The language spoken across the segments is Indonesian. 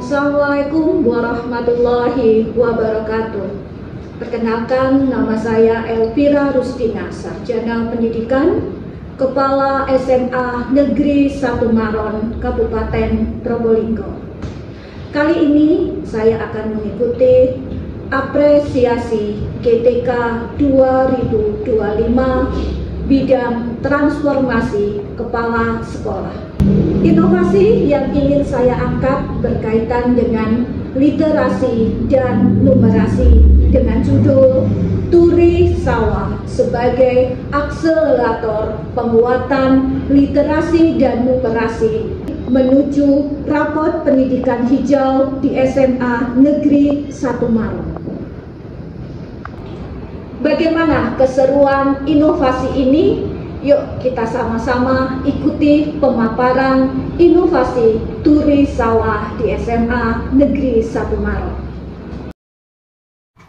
Assalamualaikum warahmatullahi wabarakatuh. Perkenalkan, nama saya Elvira Rustina, Sarjana Pendidikan, Kepala SMA Negeri 1 Maron, Kabupaten Probolinggo. Kali ini saya akan mengikuti apresiasi GTK 2025 bidang transformasi kepala sekolah. Inovasi yang ingin saya angkat berkaitan dengan literasi dan numerasi dengan judul Turi Sawah sebagai akselerator penguatan literasi dan numerasi menuju rapot pendidikan hijau di SMA Negeri 1 Maron. Bagaimana keseruan inovasi ini? Yuk kita sama-sama ikuti pemaparan inovasi Turi Sawah di SMA Negeri 1 Maron.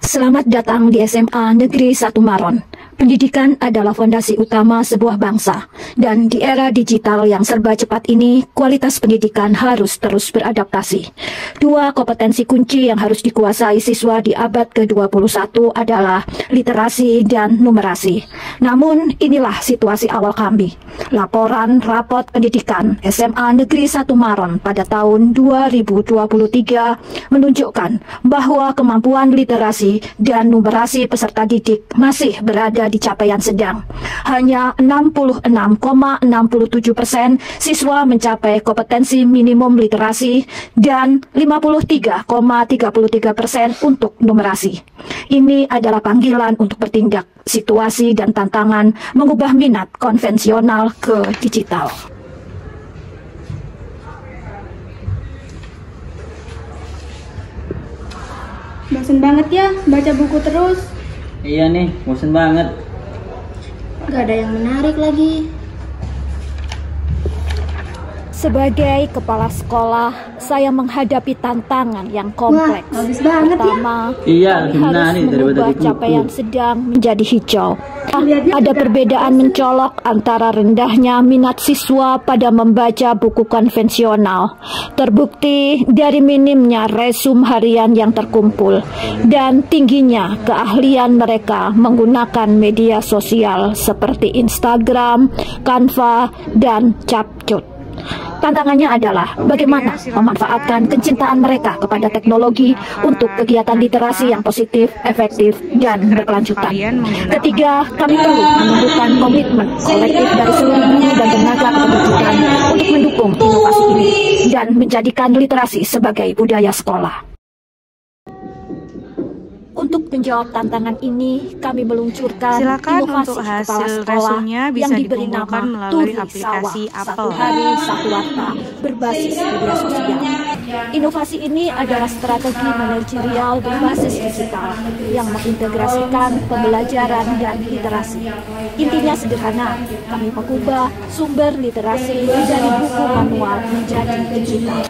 Selamat datang di SMA Negeri 1 Maron. Pendidikan adalah fondasi utama sebuah bangsa, dan di era digital yang serba cepat ini, kualitas pendidikan harus terus beradaptasi. Dua kompetensi kunci yang harus dikuasai siswa di abad ke-21 adalah literasi dan numerasi. Namun, inilah situasi awal kami. Laporan rapot pendidikan SMA Negeri 1 Maron pada tahun 2023 menunjukkan bahwa kemampuan literasi dan numerasi peserta didik masih berada di capaian sedang. Hanya 66,67% siswa mencapai kompetensi minimum literasi dan 53,33% untuk numerasi. Ini adalah panggilan untuk bertindak. Situasi dan tantangan mengubah minat konvensional ke digital. Bosen banget ya baca buku terus. Iya nih, bosen banget. Gak ada yang menarik lagi. Sebagai kepala sekolah, saya menghadapi tantangan yang kompleks. Wah, bagus banget. Pertama, iya, kami harus mengubah capaian sedang menjadi hijau. Ada perbedaan mencolok antara rendahnya minat siswa pada membaca buku konvensional, terbukti dari minimnya resum harian yang terkumpul, dan tingginya keahlian mereka menggunakan media sosial seperti Instagram, Canva, dan Capcut. Tantangannya adalah bagaimana memanfaatkan kecintaan mereka kepada teknologi untuk kegiatan literasi yang positif, efektif, dan berkelanjutan. Ketiga, kami perlu menumbuhkan komitmen kolektif dari seluruh guru dan tenaga kependidikan untuk mendukung inovasi ini dan menjadikan literasi sebagai budaya sekolah. Untuk menjawab tantangan ini, kami meluncurkan inovasi untuk kepala hasil sekolah resumnya bisa yang diberi nama dikumpulkan melalui Turi aplikasi Sawah, Apple. satu hari satu warta berbasis media sosial. Inovasi ini adalah strategi manajerial berbasis digital yang mengintegrasikan pembelajaran dan literasi. Intinya sederhana, kami mengubah sumber literasi dari buku manual menjadi digital.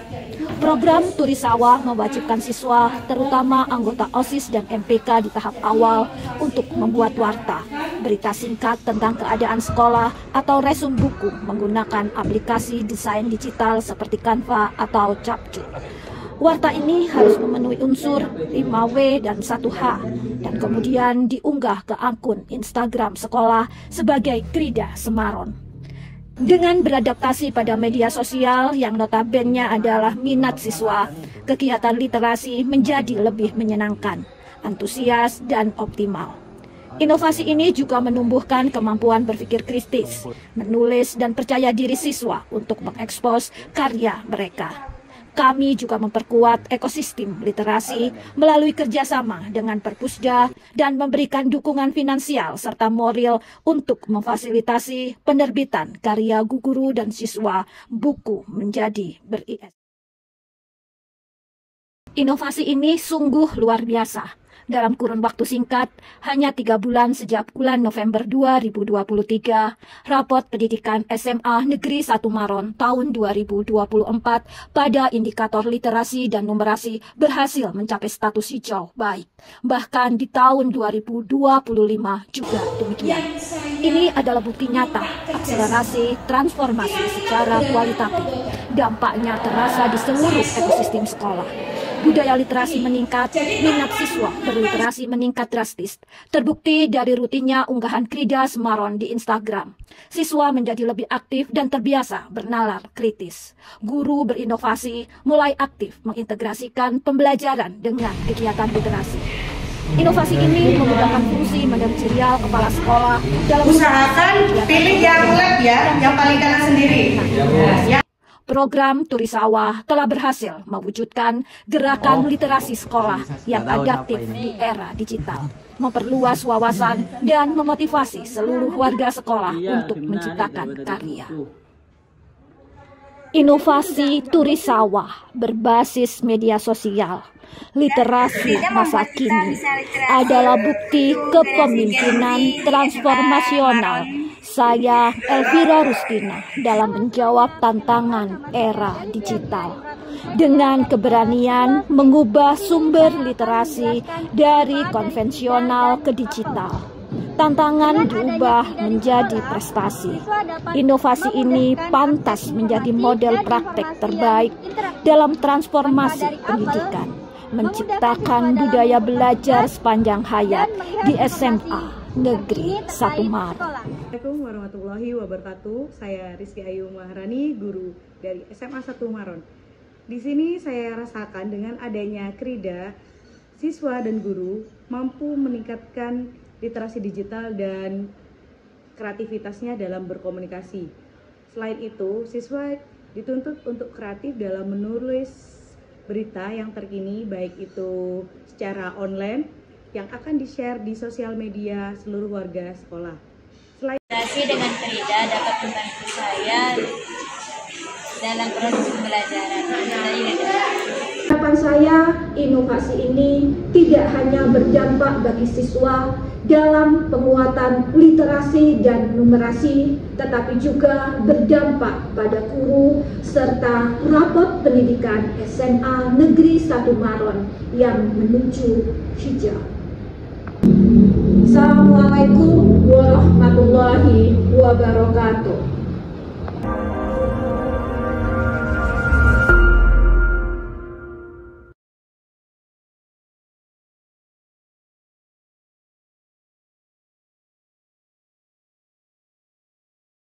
Program Turi Sawah mewajibkan siswa, terutama anggota OSIS dan MPK di tahap awal, untuk membuat warta, berita singkat tentang keadaan sekolah, atau resum buku menggunakan aplikasi desain digital seperti Canva atau Capcut. Warta ini harus memenuhi unsur 5W dan 1H, dan kemudian diunggah ke akun Instagram sekolah sebagai Krida Semaron. Dengan beradaptasi pada media sosial yang notabene adalah minat siswa, kegiatan literasi menjadi lebih menyenangkan, antusias, dan optimal. Inovasi ini juga menumbuhkan kemampuan berpikir kritis, menulis, dan percaya diri siswa untuk mengekspos karya mereka. Kami juga memperkuat ekosistem literasi melalui kerjasama dengan Perpusda dan memberikan dukungan finansial serta moral untuk memfasilitasi penerbitan karya guru dan siswa buku menjadi ber-ISBN. Inovasi ini sungguh luar biasa. Dalam kurun waktu singkat, hanya 3 bulan sejak bulan November 2023, rapot pendidikan SMA Negeri 1 Maron tahun 2024 pada indikator literasi dan numerasi berhasil mencapai status hijau baik. Bahkan di tahun 2025 juga demikian. Ini adalah bukti nyata akselerasi transformasi secara kualitatif Dampaknya terasa di seluruh ekosistem sekolah. Budaya literasi meningkat, minat siswa berliterasi meningkat drastis. Terbukti dari rutinnya unggahan Krida Semaron di Instagram. Siswa menjadi lebih aktif dan terbiasa bernalar kritis. Guru berinovasi mulai aktif mengintegrasikan pembelajaran dengan kegiatan literasi. Inovasi ini menggunakan fungsi manajerial kepala sekolah dalam usahakan pilih yang lab ya, yang paling kanan sendiri. Program Turi Sawah telah berhasil mewujudkan gerakan literasi sekolah yang adaptif di era digital, memperluas wawasan dan memotivasi seluruh warga sekolah untuk menciptakan karya. Inovasi Turi Sawah berbasis media sosial, literasi masa kini adalah bukti kepemimpinan transformasional saya, Elvira Rustina, dalam menjawab tantangan era digital dengan keberanian mengubah sumber literasi dari konvensional ke digital. Tantangan diubah menjadi prestasi. Inovasi ini pantas menjadi model praktek terbaik dalam transformasi pendidikan, menciptakan budaya belajar sepanjang hayat di SMA Negeri 1 Maron. Assalamualaikum warahmatullahi wabarakatuh. Saya Rizky Ayu Maharani, guru dari SMA 1 Maron. Di sini saya rasakan dengan adanya Krida, siswa dan guru mampu meningkatkan literasi digital dan kreativitasnya dalam berkomunikasi. Selain itu, siswa dituntut untuk kreatif dalam menulis berita yang terkini, baik itu secara online yang akan di-share di sosial media seluruh warga sekolah. Literasi dengan Krida dapat membantu saya dalam proses pembelajaran. Harapan saya, inovasi ini tidak hanya berdampak bagi siswa dalam penguatan literasi dan numerasi, tetapi juga berdampak pada guru serta rapot pendidikan SMA Negeri 1 Maron yang menuju hijau. Assalamualaikum warahmatullahi wabarakatuh.